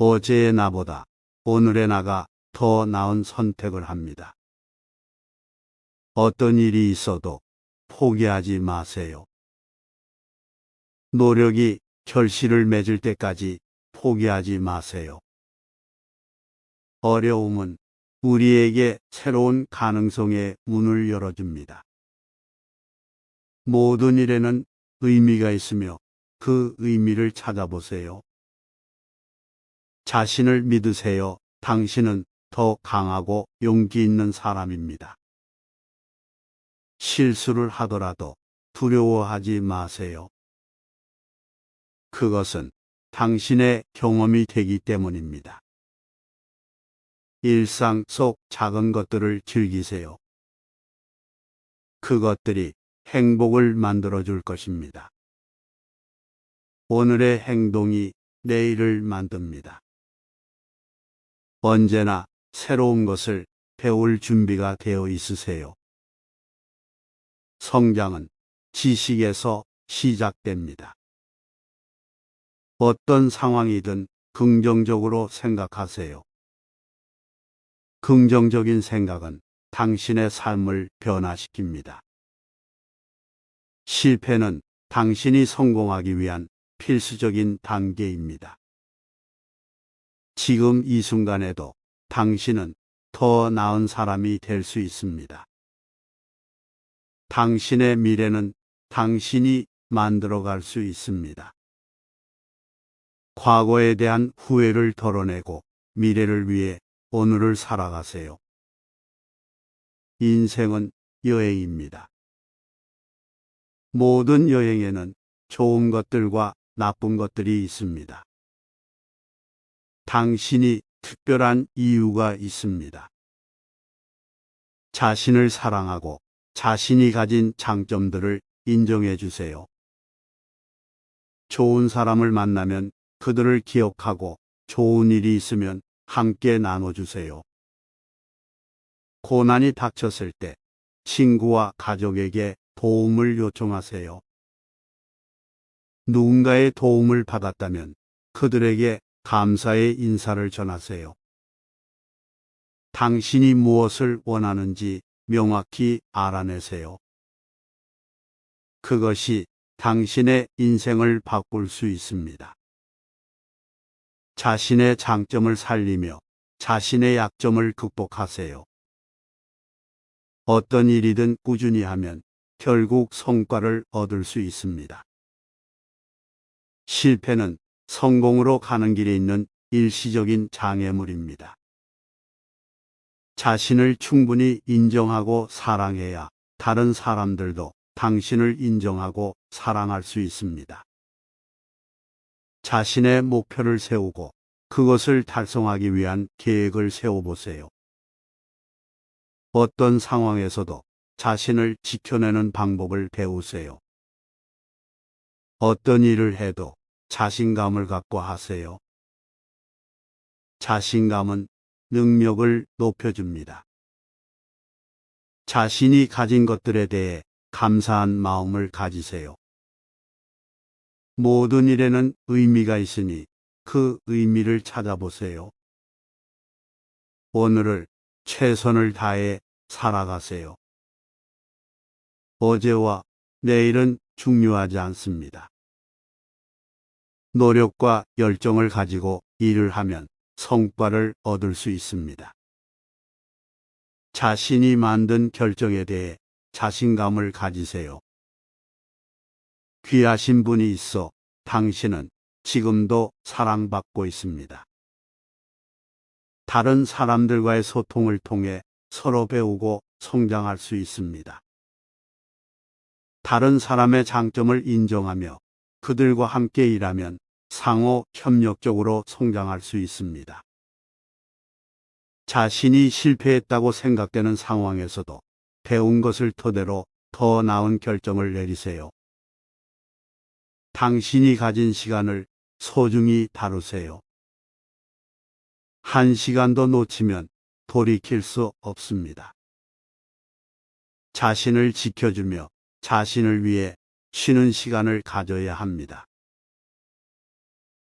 어제의 나보다 오늘의 나가 더 나은 선택을 합니다. 어떤 일이 있어도 포기하지 마세요. 노력이 결실을 맺을 때까지 포기하지 마세요. 어려움은 우리에게 새로운 가능성의 문을 열어줍니다. 모든 일에는 의미가 있으며 그 의미를 찾아보세요. 자신을 믿으세요. 당신은 더 강하고 용기 있는 사람입니다. 실수를 하더라도 두려워하지 마세요. 그것은 당신의 경험이 되기 때문입니다. 일상 속 작은 것들을 즐기세요. 그것들이 행복을 만들어 줄 것입니다. 오늘의 행동이 내일을 만듭니다. 언제나 새로운 것을 배울 준비가 되어 있으세요. 성장은 지식에서 시작됩니다. 어떤 상황이든 긍정적으로 생각하세요. 긍정적인 생각은 당신의 삶을 변화시킵니다. 실패는 당신이 성공하기 위한 필수적인 단계입니다. 지금 이 순간에도 당신은 더 나은 사람이 될 수 있습니다. 당신의 미래는 당신이 만들어갈 수 있습니다. 과거에 대한 후회를 덜어내고 미래를 위해 오늘을 살아가세요. 인생은 여행입니다. 모든 여행에는 좋은 것들과 나쁜 것들이 있습니다. 당신이 특별한 이유가 있습니다. 자신을 사랑하고 자신이 가진 장점들을 인정해 주세요. 좋은 사람을 만나면 그들을 기억하고 좋은 일이 있으면 함께 나눠주세요. 고난이 닥쳤을 때 친구와 가족에게 도움을 요청하세요. 누군가의 도움을 받았다면 그들에게 감사의 인사를 전하세요. 당신이 무엇을 원하는지 명확히 알아내세요. 그것이 당신의 인생을 바꿀 수 있습니다. 자신의 장점을 살리며 자신의 약점을 극복하세요. 어떤 일이든 꾸준히 하면 결국 성과를 얻을 수 있습니다. 실패는 성공으로 가는 길에 있는 일시적인 장애물입니다. 자신을 충분히 인정하고 사랑해야 다른 사람들도 당신을 인정하고 사랑할 수 있습니다. 자신의 목표를 세우고 그것을 달성하기 위한 계획을 세워보세요. 어떤 상황에서도 자신을 지켜내는 방법을 배우세요. 어떤 일을 해도 자신감을 갖고 하세요. 자신감은 능력을 높여줍니다. 자신이 가진 것들에 대해 감사한 마음을 가지세요. 모든 일에는 의미가 있으니 그 의미를 찾아보세요. 오늘을 최선을 다해 살아가세요. 어제와 내일은 중요하지 않습니다. 노력과 열정을 가지고 일을 하면 성과를 얻을 수 있습니다. 자신이 만든 결정에 대해 자신감을 가지세요. 귀하신 분이 있어 당신은 지금도 사랑받고 있습니다. 다른 사람들과의 소통을 통해 서로 배우고 성장할 수 있습니다. 다른 사람의 장점을 인정하며 그들과 함께 일하면 상호 협력적으로 성장할 수 있습니다. 자신이 실패했다고 생각되는 상황에서도 배운 것을 토대로 더 나은 결정을 내리세요. 당신이 가진 시간을 소중히 다루세요. 한 시간도 놓치면 돌이킬 수 없습니다. 자신을 지켜주며 자신을 위해 쉬는 시간을 가져야 합니다.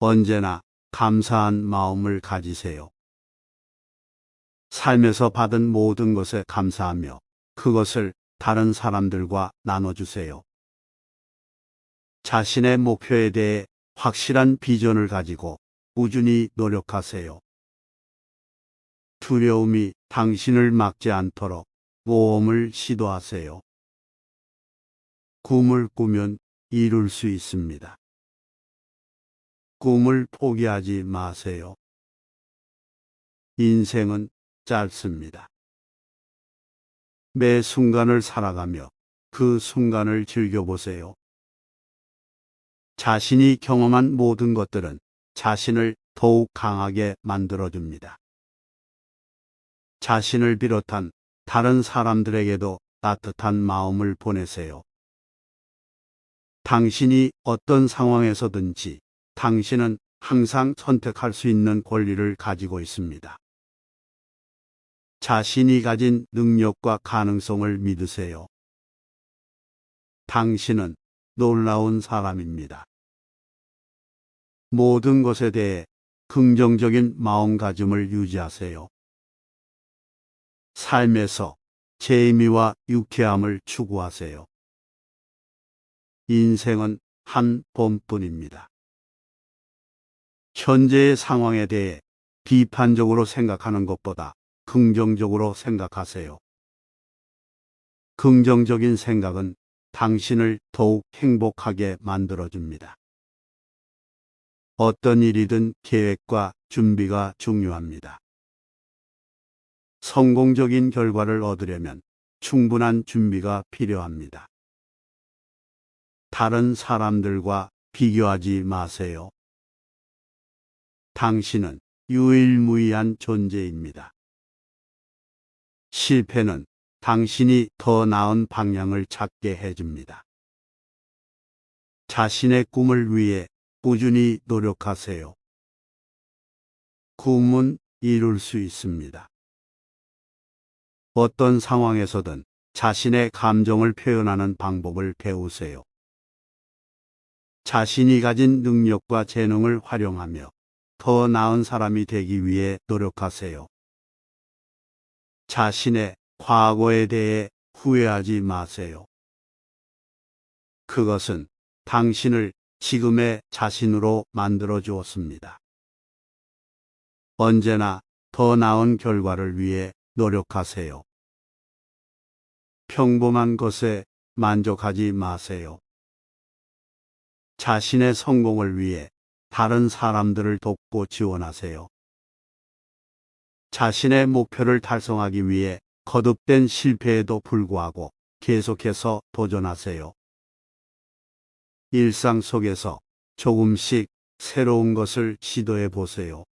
언제나 감사한 마음을 가지세요. 삶에서 받은 모든 것에 감사하며 그것을 다른 사람들과 나눠주세요. 자신의 목표에 대해 확실한 비전을 가지고 꾸준히 노력하세요. 두려움이 당신을 막지 않도록 모험을 시도하세요. 꿈을 꾸면 이룰 수 있습니다. 꿈을 포기하지 마세요. 인생은 짧습니다. 매 순간을 살아가며 그 순간을 즐겨보세요. 자신이 경험한 모든 것들은 자신을 더욱 강하게 만들어줍니다. 자신을 비롯한 다른 사람들에게도 따뜻한 마음을 보내세요. 당신이 어떤 상황에서든지 당신은 항상 선택할 수 있는 권리를 가지고 있습니다. 자신이 가진 능력과 가능성을 믿으세요. 당신은 놀라운 사람입니다. 모든 것에 대해 긍정적인 마음가짐을 유지하세요. 삶에서 재미와 유쾌함을 추구하세요. 인생은 한 번뿐입니다. 현재의 상황에 대해 비판적으로 생각하는 것보다 긍정적으로 생각하세요. 긍정적인 생각은 당신을 더욱 행복하게 만들어줍니다. 어떤 일이든 계획과 준비가 중요합니다. 성공적인 결과를 얻으려면 충분한 준비가 필요합니다. 다른 사람들과 비교하지 마세요. 당신은 유일무이한 존재입니다. 실패는 당신이 더 나은 방향을 찾게 해줍니다. 자신의 꿈을 위해 꾸준히 노력하세요. 꿈은 이룰 수 있습니다. 어떤 상황에서든 자신의 감정을 표현하는 방법을 배우세요. 자신이 가진 능력과 재능을 활용하며 더 나은 사람이 되기 위해 노력하세요. 자신의 과거에 대해 후회하지 마세요. 그것은 당신을 지금의 자신으로 만들어 주었습니다. 언제나 더 나은 결과를 위해 노력하세요. 평범한 것에 만족하지 마세요. 자신의 성공을 위해 다른 사람들을 돕고 지원하세요. 자신의 목표를 달성하기 위해 거듭된 실패에도 불구하고 계속해서 도전하세요. 일상 속에서 조금씩 새로운 것을 시도해 보세요.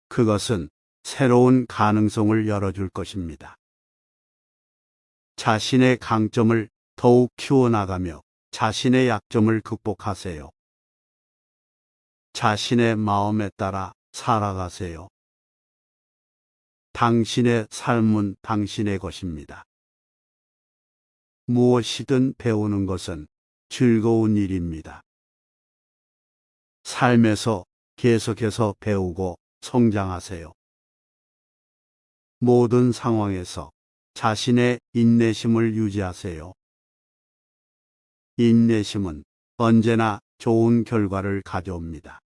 그것은 새로운 가능성을 열어줄 것입니다. 자신의 강점을 더욱 키워나가며 자신의 약점을 극복하세요. 자신의 마음에 따라 살아가세요. 당신의 삶은 당신의 것입니다. 무엇이든 배우는 것은 즐거운 일입니다. 삶에서 계속해서 배우고 성장하세요. 모든 상황에서 자신의 인내심을 유지하세요. 인내심은 언제나 좋은 결과를 가져옵니다.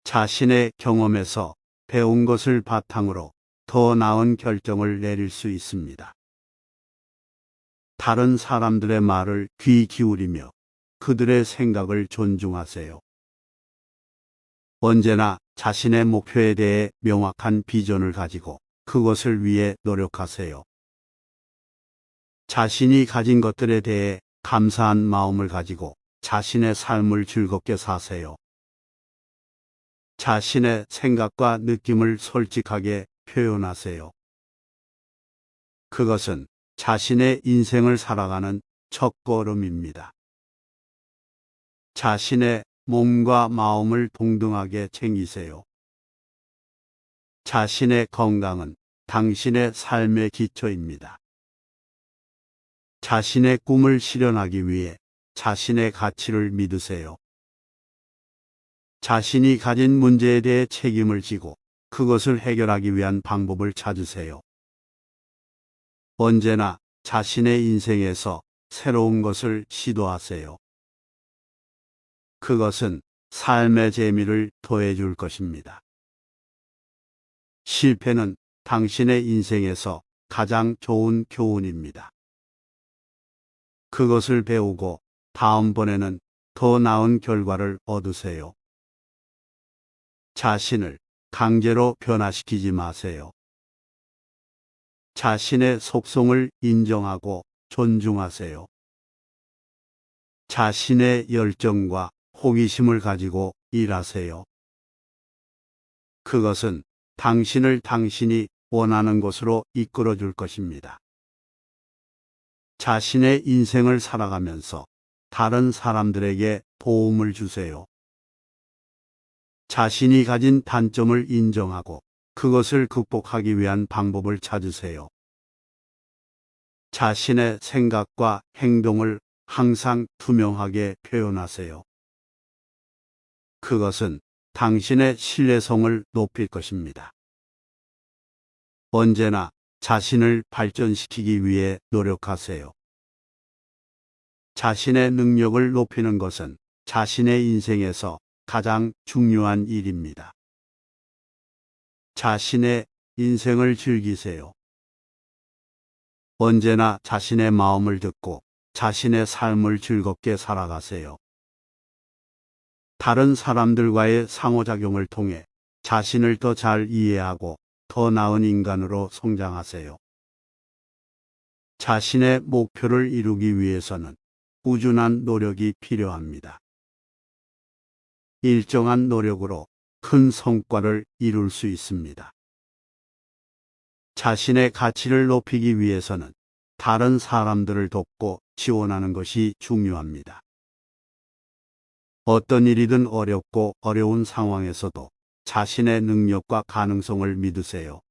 자신의 경험에서 배운 것을 바탕으로 더 나은 결정을 내릴 수 있습니다. 다른 사람들의 말을 귀 기울이며 그들의 생각을 존중하세요. 언제나 자신의 목표에 대해 명확한 비전을 가지고 그것을 위해 노력하세요. 자신이 가진 것들에 대해 감사한 마음을 가지고 자신의 삶을 즐겁게 사세요. 자신의 생각과 느낌을 솔직하게 표현하세요. 그것은 자신의 인생을 살아가는 첫걸음입니다. 자신의 몸과 마음을 동등하게 챙기세요. 자신의 건강은 당신의 삶의 기초입니다. 자신의 꿈을 실현하기 위해 자신의 가치를 믿으세요. 자신이 가진 문제에 대해 책임을 지고 그것을 해결하기 위한 방법을 찾으세요. 언제나 자신의 인생에서 새로운 것을 시도하세요. 그것은 삶의 재미를 더해줄 것입니다. 실패는 당신의 인생에서 가장 좋은 교훈입니다. 그것을 배우고 다음번에는 더 나은 결과를 얻으세요. 자신을 강제로 변화시키지 마세요. 자신의 속성을 인정하고 존중하세요. 자신의 열정과 호기심을 가지고 일하세요. 그것은 당신을 당신이 원하는 곳으로 이끌어 줄 것입니다. 자신의 인생을 살아가면서 다른 사람들에게 도움을 주세요. 자신이 가진 단점을 인정하고 그것을 극복하기 위한 방법을 찾으세요. 자신의 생각과 행동을 항상 투명하게 표현하세요. 그것은 당신의 신뢰성을 높일 것입니다. 언제나 자신을 발전시키기 위해 노력하세요. 자신의 능력을 높이는 것은 자신의 인생에서 가장 중요한 일입니다. 자신의 인생을 즐기세요. 언제나 자신의 마음을 듣고 자신의 삶을 즐겁게 살아가세요. 다른 사람들과의 상호작용을 통해 자신을 더 잘 이해하고 더 나은 인간으로 성장하세요. 자신의 목표를 이루기 위해서는 꾸준한 노력이 필요합니다. 일정한 노력으로 큰 성과를 이룰 수 있습니다. 자신의 가치를 높이기 위해서는 다른 사람들을 돕고 지원하는 것이 중요합니다. 어떤 일이든 어렵고 어려운 상황에서도 자신의 능력과 가능성을 믿으세요.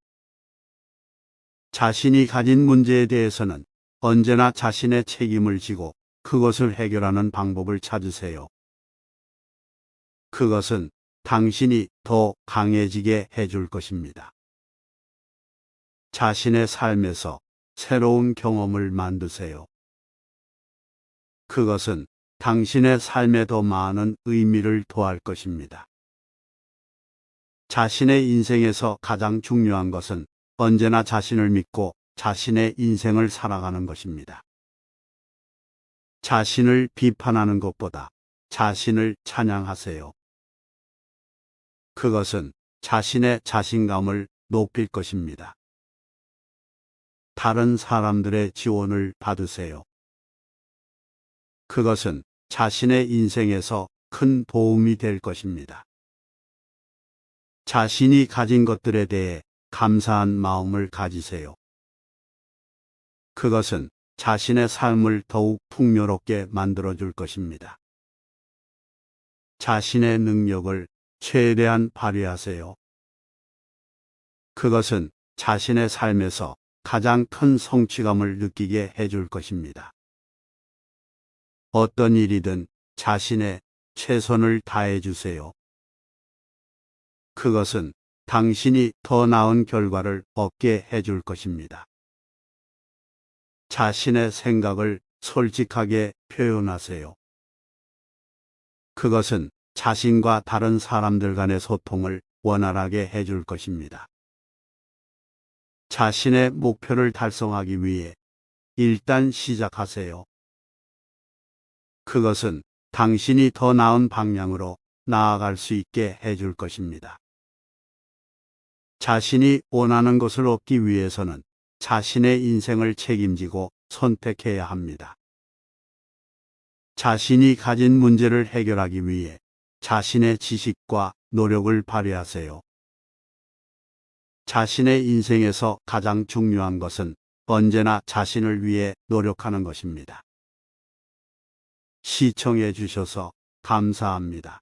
자신이 가진 문제에 대해서는 언제나 자신의 책임을 지고 그것을 해결하는 방법을 찾으세요. 그것은 당신이 더 강해지게 해줄 것입니다. 자신의 삶에서 새로운 경험을 만드세요. 그것은 당신의 삶에 더 많은 의미를 더할 것입니다. 자신의 인생에서 가장 중요한 것은 언제나 자신을 믿고 자신의 인생을 살아가는 것입니다. 자신을 비판하는 것보다 자신을 찬양하세요. 그것은 자신의 자신감을 높일 것입니다. 다른 사람들의 지원을 받으세요. 그것은 자신의 인생에서 큰 도움이 될 것입니다. 자신이 가진 것들에 대해 감사한 마음을 가지세요. 그것은 자신의 삶을 더욱 풍요롭게 만들어줄 것입니다. 자신의 능력을 최대한 발휘하세요. 그것은 자신의 삶에서 가장 큰 성취감을 느끼게 해줄 것입니다. 어떤 일이든 자신의 최선을 다해 주세요. 그것은 당신이 더 나은 결과를 얻게 해줄 것입니다. 자신의 생각을 솔직하게 표현하세요. 그것은 자신과 다른 사람들 간의 소통을 원활하게 해줄 것입니다. 자신의 목표를 달성하기 위해 일단 시작하세요. 그것은 당신이 더 나은 방향으로 나아갈 수 있게 해줄 것입니다. 자신이 원하는 것을 얻기 위해서는 자신의 인생을 책임지고 선택해야 합니다. 자신이 가진 문제를 해결하기 위해 자신의 지식과 노력을 발휘하세요. 자신의 인생에서 가장 중요한 것은 언제나 자신을 위해 노력하는 것입니다. 시청해 주셔서 감사합니다.